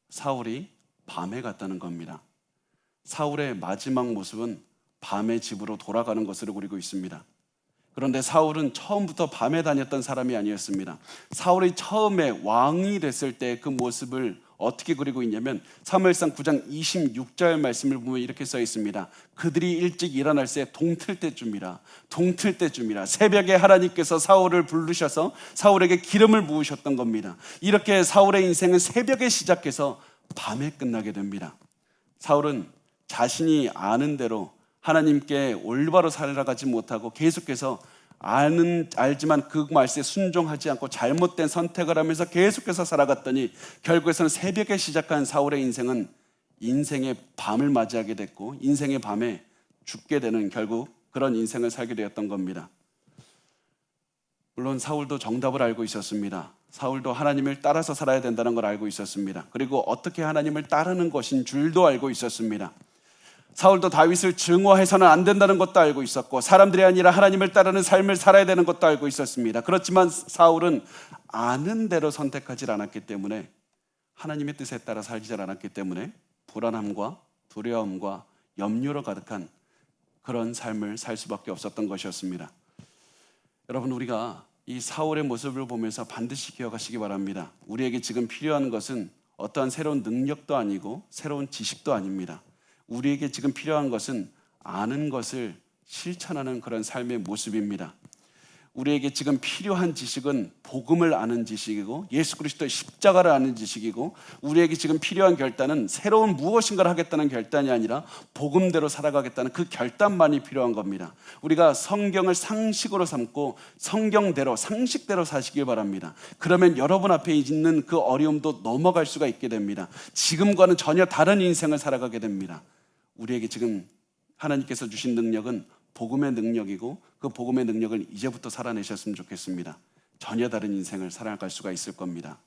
Speaker 1: 사울이 밤에 갔다는 겁니다. 사울의 마지막 모습은 밤에 집으로 돌아가는 것으로 그리고 있습니다. 그런데 사울은 처음부터 밤에 다녔던 사람이 아니었습니다. 사울이 처음에 왕이 됐을 때 그 모습을 어떻게 그리고 있냐면 사무엘상 9장 26절 말씀을 보면 이렇게 써 있습니다. 그들이 일찍 일어날 새 동틀 때쯤이라 새벽에 하나님께서 사울을 부르셔서 사울에게 기름을 부으셨던 겁니다. 이렇게 사울의 인생은 새벽에 시작해서 밤에 끝나게 됩니다. 사울은 자신이 아는 대로 하나님께 올바로 살아가지 못하고 계속해서 알지만 그 말씀에 순종하지 않고 잘못된 선택을 하면서 계속해서 살아갔더니 결국에서는 새벽에 시작한 사울의 인생은 인생의 밤을 맞이하게 됐고 인생의 밤에 죽게 되는 결국 그런 인생을 살게 되었던 겁니다. 물론 사울도 정답을 알고 있었습니다. 사울도 하나님을 따라서 살아야 된다는 걸 알고 있었습니다. 그리고 어떻게 하나님을 따르는 것인 줄도 알고 있었습니다. 사울도 다윗을 증오해서는 안 된다는 것도 알고 있었고 사람들이 아니라 하나님을 따르는 삶을 살아야 되는 것도 알고 있었습니다. 그렇지만 사울은 아는 대로 선택하지 않았기 때문에 하나님의 뜻에 따라 살지 않았기 때문에 불안함과 두려움과 염려로 가득한 그런 삶을 살 수밖에 없었던 것이었습니다. 여러분, 우리가 이 사울의 모습을 보면서 반드시 기억하시기 바랍니다. 우리에게 지금 필요한 것은 어떠한 새로운 능력도 아니고 새로운 지식도 아닙니다. 우리에게 지금 필요한 것은 아는 것을 실천하는 그런 삶의 모습입니다. 우리에게 지금 필요한 지식은 복음을 아는 지식이고 예수 그리스도의 십자가를 아는 지식이고 우리에게 지금 필요한 결단은 새로운 무엇인가를 하겠다는 결단이 아니라 복음대로 살아가겠다는 그 결단만이 필요한 겁니다. 우리가 성경을 상식으로 삼고 성경대로 상식대로 사시길 바랍니다. 그러면 여러분 앞에 있는 그 어려움도 넘어갈 수가 있게 됩니다. 지금과는 전혀 다른 인생을 살아가게 됩니다. 우리에게 지금 하나님께서 주신 능력은 복음의 능력이고 그 복음의 능력을 이제부터 살아내셨으면 좋겠습니다. 전혀 다른 인생을 살아갈 수가 있을 겁니다.